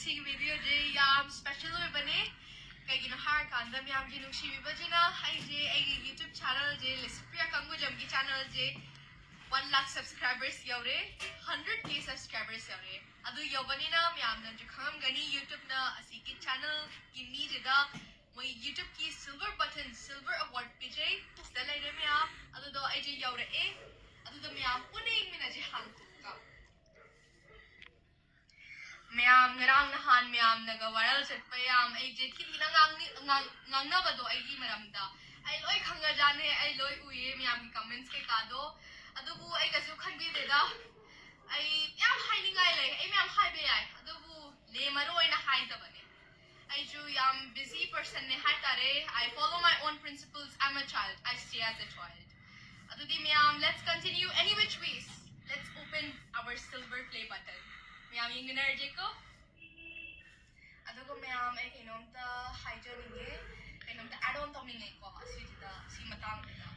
ngasi video je yam special oi bane kai gino har kanda myam ji nungsi bibajina ai je ai YouTube channel je Licypriya kangujam ki channel je 1 lakh subscribers yaure 100k subscribers yaure adu yobanina myam na je kham gani YouTube na asi ki channel ki mi je da moi YouTube ki silver button silver award pj stalai re myam adu do ai je yaure e adu do myam puning mina je hang ka myam ngarang nahan myam naga viral chatpa yam ai je ki thina ngang na bado ai gi maramda ai loi khanga jane ai loi uye myam ki comments ke ka do adubu ai ga su khan bi de da ai yam hai ni ngai le ai myam hai be ai adubu le maroi na hai da bane ai ju yam busy person ne hai tare I follow my own principles I'm a child I stay as a child adudi myam let's continue any which ways let's open our silver play button myam yung energy ko adugo myam ai kainom ta haijo ninge kainom ta add on tawning ko asida si matang da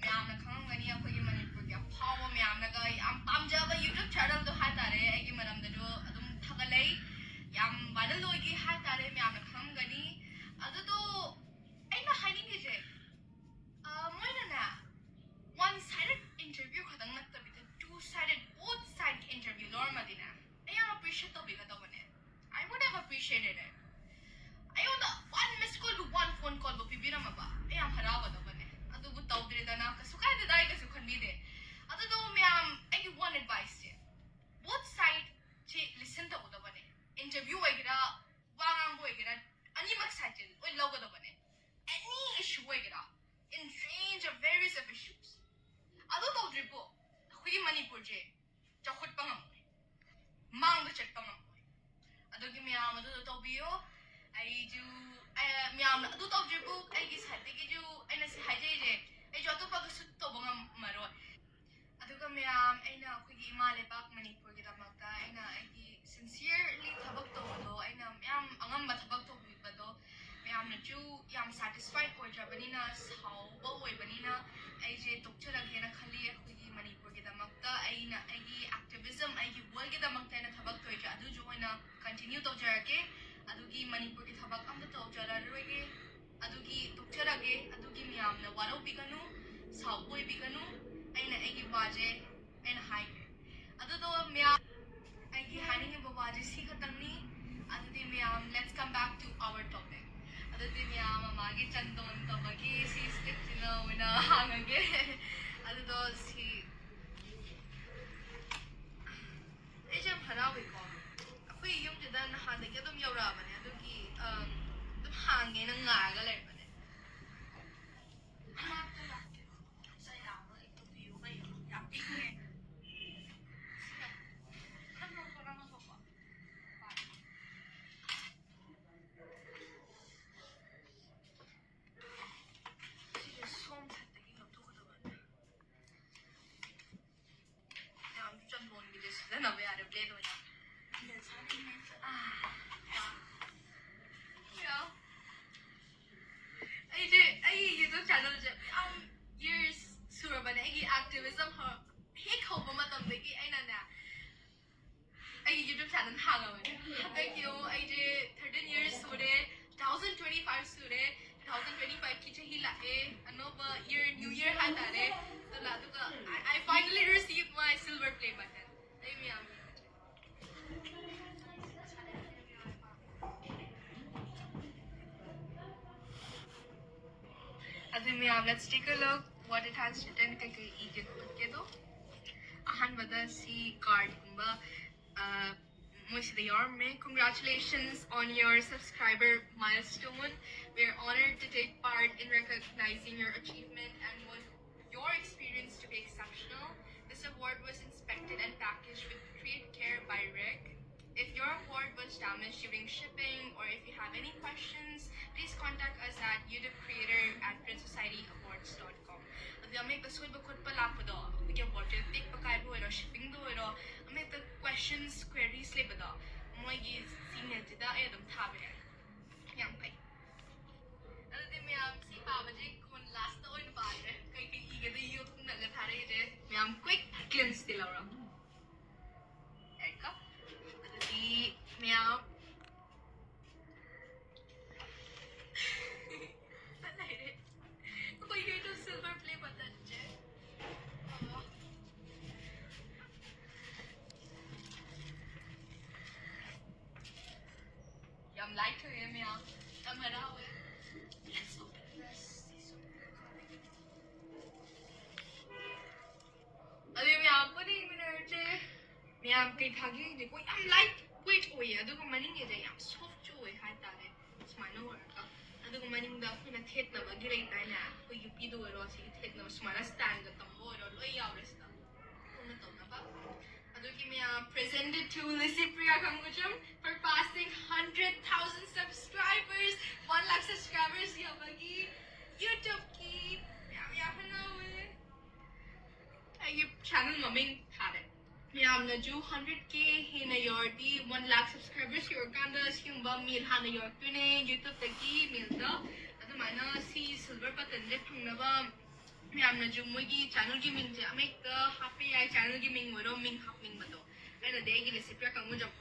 myam na khang gani akhoi Manipurgi power myam na ga am pamjaba YouTube channel do ha tare ai gi maram da jo adum thagalai yam viral loi gi ha tare myam na khang gani adudo ai na haini gi je moina na one sided interview khadang na tabi two sided both side interview normal dina I am appreciate to biga to bane I would have appreciated it I want one missed call to one phone call bo pibira maba I am harawa to bane adu bu tawdre da na kasu kai da dai kasu khan bi de adu do me am I give one advice je both side che listen to do bane interview waigira wangang boigira ani mak side je oi logo do bane any issue waigira in range of various of issues adu tawdre bo hui Manipur je chakhut pangam Maong the check pangam adu gi myam adu to biyo ai ju myam adu to jibu ai gi sate gi ju ai na si haje je ai jo to pa su to bangam maro adu ga myam ai na khu gi imale bak Manipur gi damakta ai na ai gi sincerely thabak to do ai na myam angam ba thabak to bi ba do myam na ju yam satisfied oi jabani na how ba oi bani na ai je tokchara ge na khali khu gi Manipur gi damakta ai na ai gi activism ai gi world gi damakta na thabak to ja adu jo na continue to jarake adu gi Manipur gi thabak am to jara roige adu gi tokchara ge adu gi myam na waro biganu sao oi biganu ai na ai gi baje ai na hai adu do myam ai gi haning ge baje si khatangni adu di myam let's come back to our topic adu di myam magi chandon to bagi si stick na wina hangage adu do si ai jam harawi ko akoi yung jada na hande ke dum yaura bane adu gi dum hange na nga ga le bane ha ta la sai ya mo ito view ba yo ya pikne ano ko na mo pa si som sa te gi to ko da bane ya am chan bon gi des na be are play do ya I YouTube channel je years sura bane ai activism ha hek ho ba matam de ki ai na na ai YouTube channel ha ga bane thank you ai je 13 years sure 2025 sure 2025 ki chahi la e another year new year ha ta re to la to ka I finally received my silver play button ai mi am let's take a look what it has written kai ige ke do ahan bada si card kumba congratulations on your subscriber milestone. We are honored to take part in recognizing your achievement and want your experience to be exceptional. This award was inspected and packaged with great care by Rick. If your award was damaged during shipping or if you have any questions, please contact us at youtubecreator@princesocietyAwards.com. Ame the sud bakut pala po do. Ike bottle pick pa kai bo ero shipping do ero. Ame the questions queries le ba do. Moi gi senior tida e dum thabe. Yang pai. Ado de me am si pa ba je kon last na oin ba re. Kai ki ige de yu na ga thare je. Me am quick glimpse dilawra. Eka. Ado di me am ꯌꯥꯝ like ꯊꯣꯛꯑꯦ ꯃꯌꯥꯝ ꯌꯥꯝ ꯍꯔꯥꯎꯋꯦ Let's open this. ꯑꯗꯨ ꯃꯌꯥꯝ pudding ꯃꯤꯅꯔꯁꯦ ꯃꯌꯥꯝ ꯀꯩ ꯊꯥꯒꯦꯗꯤ ꯀꯣ ꯌꯥꯝ ꯂꯥꯏꯠ ꯋꯦꯠ ꯑꯣꯏꯌꯦ ꯑꯗꯨꯒ ꯃꯅꯤꯡꯒꯤꯁꯦ ꯌꯥꯝ ꯁꯣꯐꯠ ꯑꯣꯏ ꯍꯥꯏꯇꯥꯔꯦ ꯁꯨꯃꯥꯏꯅ ꯑꯣꯏꯔꯒ ꯑꯗꯨꯒ ꯃꯅꯤꯡꯗ ꯑꯩꯈꯣꯏꯅ ꯊꯦꯠꯅꯕꯒꯤ ꯂꯩꯗꯥꯏꯅꯦ ꯑꯩꯈꯣꯏ ꯌꯨꯄꯤꯗ ꯑꯣꯏꯔꯣ ꯁꯤꯒꯤ ꯊꯦꯠꯅꯕ ꯁꯨꯃꯥꯏꯅ ꯁ꯭ꯇꯦꯟꯗ ꯇꯝꯕ ꯑꯣꯏꯔꯣ ꯂꯣꯏ ꯌꯥꯎꯔꯦ ꯁꯤꯗ ꯈꯣꯡꯅ ꯇꯧꯅꯕ ꯑꯗꯨꯒꯤ ꯃꯌꯥꯝ presented to Licypriya kangujam for passing 100,000 subscribers 1 lakh subscribers yabagi YouTube ki miyam yam hanawe ꯑꯩꯒꯤ ꯆꯦꯅꯦꯜ ꯃꯃꯤꯡ ꯊꯥꯔꯦ ꯃꯌꯥꯝꯅꯁꯨ 100K ꯍꯦꯟꯅ ꯌꯧꯔꯗꯤ 1 lakh subscribers ꯌꯧꯔꯀꯥꯟꯗ ꯁꯤꯒꯨꯝꯕ ꯃꯤꯜ ꯍꯥꯟꯅ ꯌꯧꯔꯛꯇꯣꯏꯅꯦ ꯌꯨꯇ꯭ꯌꯨꯕꯇꯒꯤ ꯃꯤꯜꯗ ꯑꯗꯨꯃꯥꯏꯅ ꯁꯤ ꯁꯤꯜꯚꯔ ꯕꯇꯟꯁꯦ ꯐꯪꯅꯕ ꯃꯌꯥꯝꯅꯁꯨ ꯃꯣꯏꯒꯤ ꯆꯦꯅꯦꯜꯒꯤ ꯃꯤꯡꯁꯦ ꯑꯃꯍꯦꯛꯇ ꯍꯥꯞꯄ ꯌꯥꯏ ꯆꯦꯅꯦꯜꯒꯤ ꯃꯤꯡ ꯑꯣꯏꯔꯣ ꯃꯤꯡ ꯍꯥꯞꯅꯤꯡꯕꯗꯣ ꯑꯩꯅꯗꯤ ꯑꯩꯒꯤ ꯂꯤꯁꯤꯄ꯭ꯔꯤꯌꯥ ꯀꯥꯡꯒꯨꯖꯝ